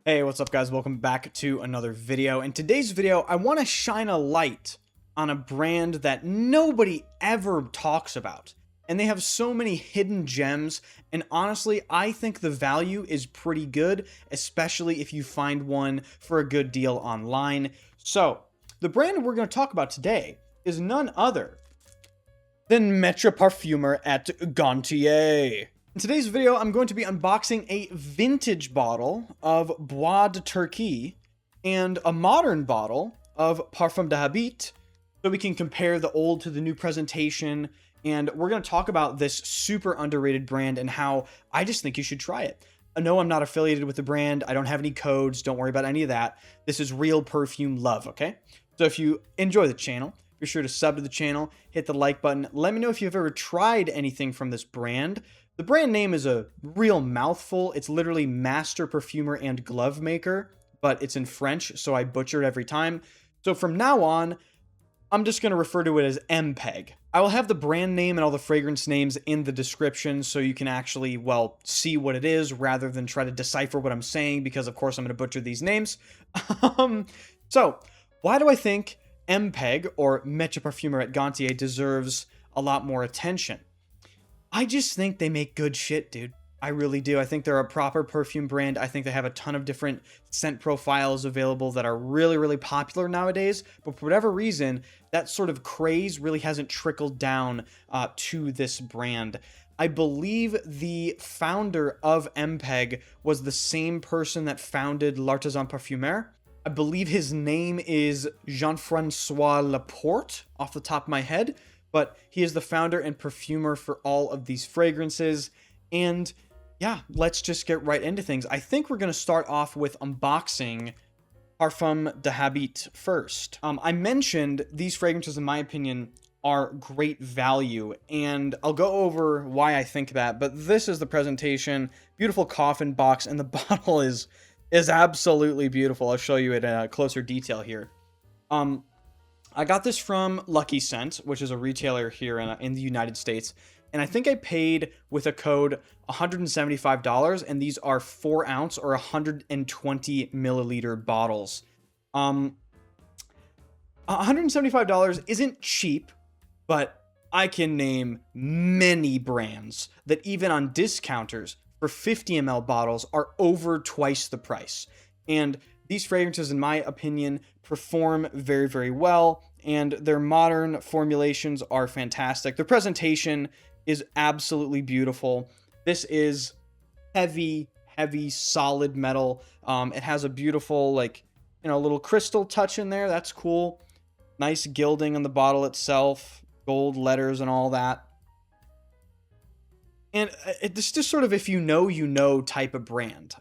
Hey, what's up guys? Welcome back to another video. In today's video, I want to shine a light on a brand that nobody ever talks about. And they have so many hidden gems, and honestly, I think the value is pretty good, especially if you find one for a good deal online. So, the brand we're going to talk about today is none other than Maitre Parfumeur at Gantier. In today's video, I'm going to be unboxing a vintage bottle of Bois de Turquie and a modern bottle of Parfum d'Habit, so we can compare the old to the new presentation, and we're going to talk about this super underrated brand and how I just think you should try it. No, I'm not affiliated with the brand. I don't have any codes. Don't worry about any of that. This is real perfume love, okay? So if you enjoy the channel, be sure to sub to the channel, hit the like button. Let me know if you've ever tried anything from this brand. The brand name is a real mouthful. It's literally Master Perfumer and Glove Maker, but it's in French, so I butcher it every time. So from now on, I'm just going to refer to it as MPEG. I will have the brand name and all the fragrance names in the description so you can actually, well, see what it is rather than try to decipher what I'm saying, because of course I'm going to butcher these names. So, why do I think MPEG, or Maitre Parfumeur at Gantier, deserves a lot more attention? I just think they make good shit, dude. I really do. I think they're a proper perfume brand. I think they have a ton of different scent profiles available that are really, really popular nowadays. But for whatever reason, that sort of craze really hasn't trickled down to this brand. I believe the founder of MPEG was the same person that founded L'Artisan Parfumeur. I believe his name is Jean-Francois Laporte, off the top of my head. But he is the founder and perfumer for all of these fragrances. And yeah, let's just get right into things. I think we're going to start off with unboxing Parfum d'Habit first. I mentioned these fragrances, in my opinion, are great value, and I'll go over why I think that. But this is the presentation, beautiful coffin box, and the bottle is absolutely beautiful. I'll show you it in closer detail here. I got this from Lucky Scent, which is a retailer here in the United States, and I think I paid with a code $175, and these are 4 ounce or 120 milliliter bottles. $175 isn't cheap, but I can name many brands that even on discounters for 50 ml bottles are over twice the price. And these fragrances, in my opinion, perform very, very well, and their modern formulations are fantastic. The presentation is absolutely beautiful. This is heavy, solid metal. It has a beautiful, little crystal touch in there. That's cool. Nice gilding on the bottle itself, gold letters and all that. And it's just sort of, if you know type of brand.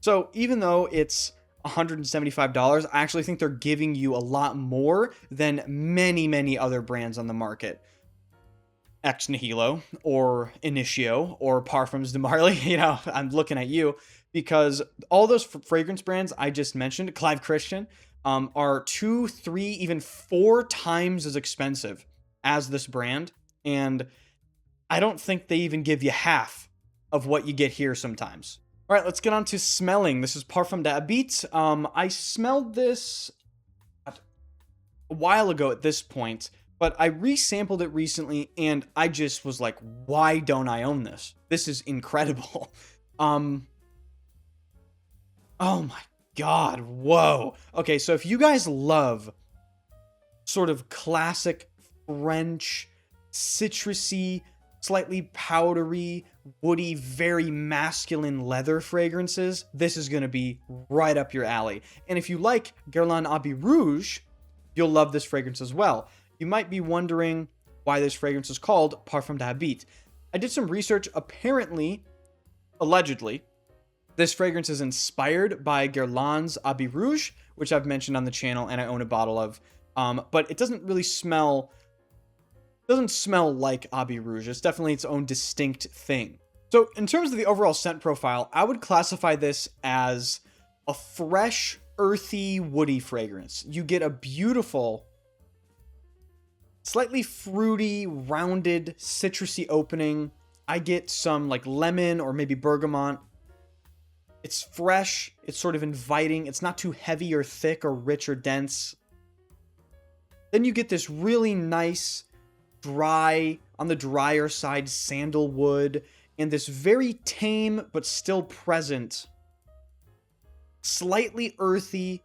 So even though it's $175, I actually think they're giving you a lot more than many other brands on the market. Ex Nihilo, or Initio, or Parfums de Marly. I'm looking at you, because all those fragrance brands I just mentioned, Clive Christian, are 2, 3, even 4 times as expensive as this brand, and I don't think they even give you half of what you get here sometimes. All right, let's get on to smelling. This is Parfum d'Habit. I smelled this a while ago at this point, but I resampled it recently, and I just was like, why don't I own this? This is incredible. Oh my God, whoa. Okay, so if you guys love sort of classic French, citrusy, slightly powdery, woody, very masculine leather fragrances, this is going to be right up your alley. And if you like Guerlain Habit Rouge, you'll love this fragrance as well. You might be wondering why this fragrance is called Parfum d'Habit. I did some research. Apparently, allegedly, this fragrance is inspired by Guerlain's Habit Rouge, which I've mentioned on the channel and I own a bottle of. But it doesn't really smell like Habit Rouge. It's definitely its own distinct thing. So in terms of the overall scent profile, I would classify this as a fresh, earthy, woody fragrance. You get a beautiful, slightly fruity, rounded, citrusy opening. I get some like lemon or maybe bergamot. It's fresh. It's sort of inviting. It's not too heavy or thick or rich or dense. Then you get this really nice, dry, on the drier side, sandalwood, and this very tame but still present, slightly earthy,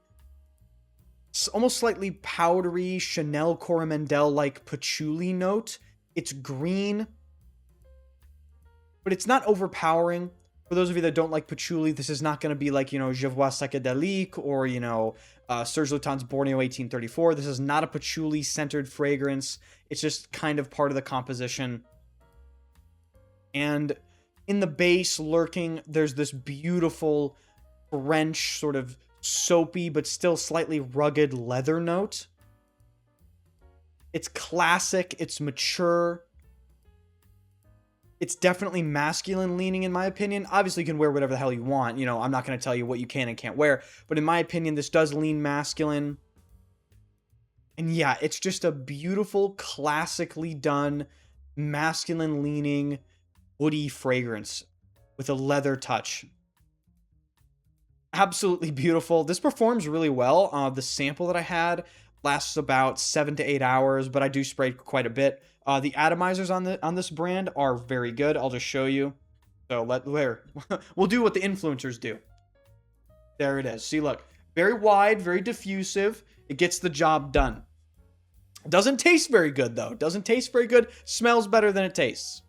almost slightly powdery Chanel Coromandel-like patchouli note. It's green, but it's not overpowering. For those of you that don't like patchouli, this is not going to be like, Je vois psychédélique or, Serge Lutens Borneo 1834. This is not a patchouli-centered fragrance. It's just kind of part of the composition. And in the base, lurking, there's this beautiful French sort of soapy but still slightly rugged leather note. It's classic. It's mature. It's definitely masculine leaning, in my opinion. Obviously, you can wear whatever the hell you want. I'm not going to tell you what you can and can't wear. But in my opinion, this does lean masculine. And yeah, it's just a beautiful, classically done, masculine leaning, woody fragrance with a leather touch. Absolutely beautiful. This performs really well. The sample that I had lasts about 7 to 8 hours, but I do spray quite a bit. The atomizers on this brand are very good. I'll just show you. So we'll do what the influencers do. There it is. See, look, very wide, very diffusive. It gets the job done. Doesn't taste very good though. Doesn't taste very good. Smells better than it tastes.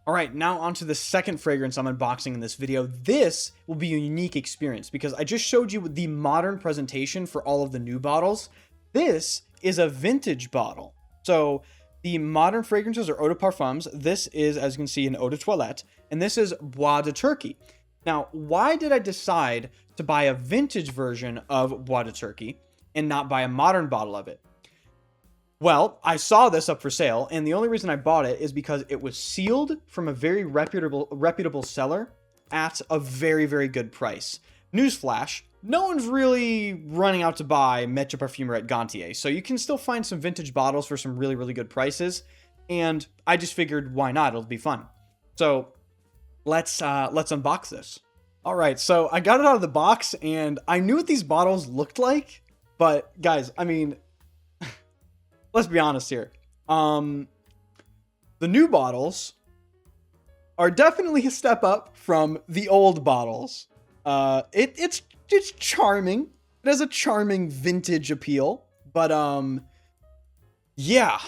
All right, now onto the second fragrance I'm unboxing in this video. This will be a unique experience because I just showed you the modern presentation for all of the new bottles. This is a vintage bottle. So the modern fragrances are eau de parfums. This is, as you can see, an eau de toilette, and this is Bois de Turquie. Now, why did I decide to buy a vintage version of Bois de Turquie and not buy a modern bottle of it? Well, I saw this up for sale, and the only reason I bought it is because it was sealed from a very reputable seller at a very, very good price. Newsflash, no one's really running out to buy Maitre Parfumeur at Gantier, so you can still find some vintage bottles for some really, really good prices, and I just figured, why not? It'll be fun. So let's unbox this. All right, so I got it out of the box, and I knew what these bottles looked like, but guys, I mean, let's be honest here. The new bottles are definitely a step up from the old bottles. It's charming. It has a charming vintage appeal, but yeah,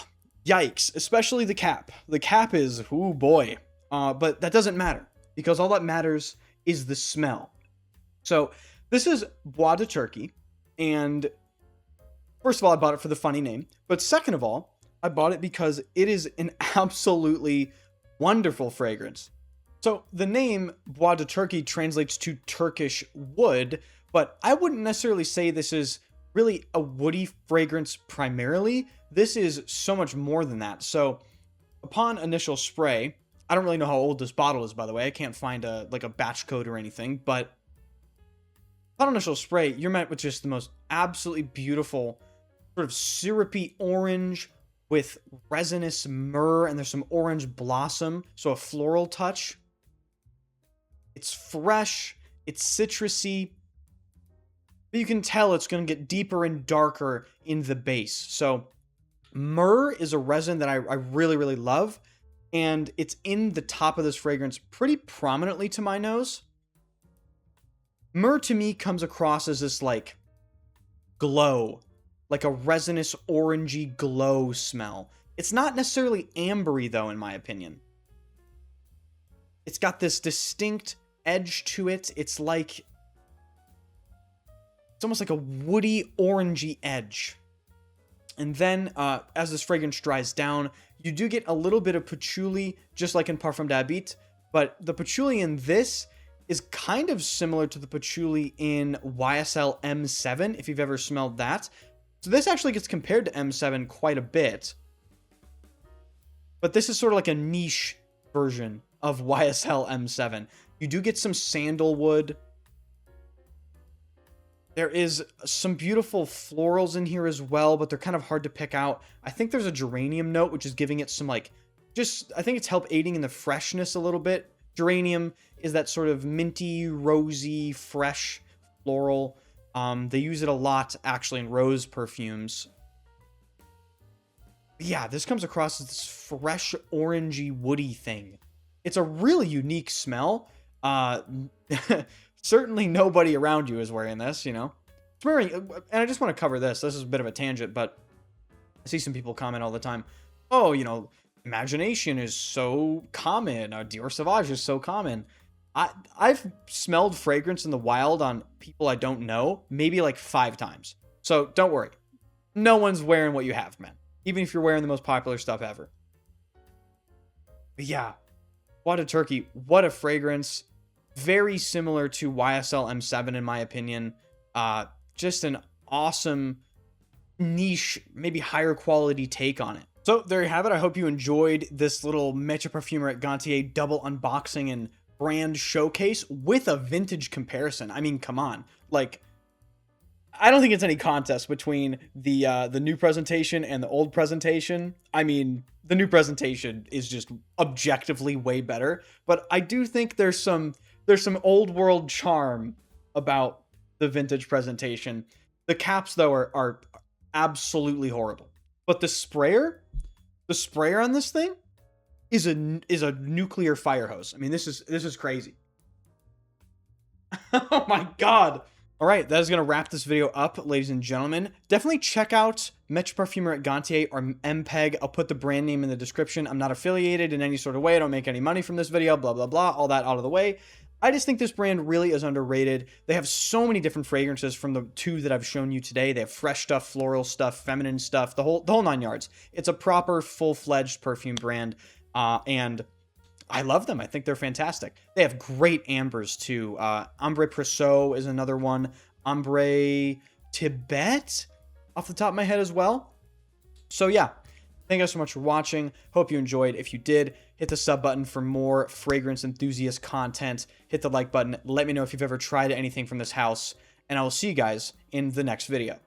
yikes. Especially the cap. The cap is, ooh boy. But that doesn't matter because all that matters is the smell. So this is Bois de Turquie, and first of all, I bought it for the funny name, but second of all, I bought it because it is an absolutely wonderful fragrance. So the name Bois de Turquie translates to Turkish wood, but I wouldn't necessarily say this is really a woody fragrance primarily. This is so much more than that. So upon initial spray, I don't really know how old this bottle is, by the way. I can't find a batch code or anything, but upon initial spray, you're met with just the most absolutely beautiful sort of syrupy orange with resinous myrrh, and there's some orange blossom, so a floral touch. It's fresh, it's citrusy, but you can tell it's going to get deeper and darker in the base. So myrrh is a resin that I really, really love, and it's in the top of this fragrance pretty prominently to my nose. Myrrh to me comes across as this like glow, like a resinous orangey glow smell. It's not necessarily ambery though, in my opinion. It's got this distinct edge to it. It's almost like a woody orangey edge. And then as this fragrance dries down, you do get a little bit of patchouli, just like in Parfum d'Habit, but the patchouli in this is kind of similar to the patchouli in YSL M7, if you've ever smelled that. So this actually gets compared to M7 quite a bit. But this is sort of like a niche version of YSL M7. You do get some sandalwood. There is some beautiful florals in here as well, but they're kind of hard to pick out. I think there's a geranium note, which is giving it some I think it's aiding in the freshness a little bit. Geranium is that sort of minty, rosy, fresh floral. They use it a lot actually in rose perfumes. Yeah, this comes across as this fresh, orangey, woody thing. It's a really unique smell. Certainly nobody around you is wearing this, you know. It's wearing, and I just want to cover this. This is a bit of a tangent, but I see some people comment all the time, oh, you know, imagination is so common. Dior Sauvage is so common. I've smelled fragrance in the wild on people I don't know, maybe like 5 times. So don't worry. No one's wearing what you have, man. Even if you're wearing the most popular stuff ever. But yeah, Bois de Turquie, what a fragrance. Very similar to YSL M7 in my opinion. Just an awesome niche, maybe higher quality take on it. So there you have it. I hope you enjoyed this little Maitre Parfumeur at Gantier double unboxing and brand showcase with a vintage comparison. I mean, come on. Like, I don't think it's any contest between the new presentation and the old presentation. I mean, the new presentation is just objectively way better, but I do think there's some old world charm about the vintage presentation. The caps though are absolutely horrible. But the sprayer on this thing is a nuclear fire hose. I mean, this is crazy. Oh my god. All right, that is going to wrap this video up, ladies and gentlemen. Definitely check out Maitre Parfumeur at Gantier or MPEG. I'll put the brand name in the description. I'm not affiliated in any sort of way. I don't make any money from this video, blah, blah, blah. All that out of the way. I just think this brand really is underrated. They have so many different fragrances from the 2 that I've shown you today. They have fresh stuff, floral stuff, feminine stuff, the whole 9 yards. It's a proper full-fledged perfume brand, and I love them. I think they're fantastic. They have great ambers too. Ambre Presso is another one. Ambre Tibet off the top of my head as well. So yeah, thank you guys so much for watching. Hope you enjoyed. If you did, hit the sub button for more fragrance enthusiast content. Hit the like button. Let me know if you've ever tried anything from this house. And I will see you guys in the next video.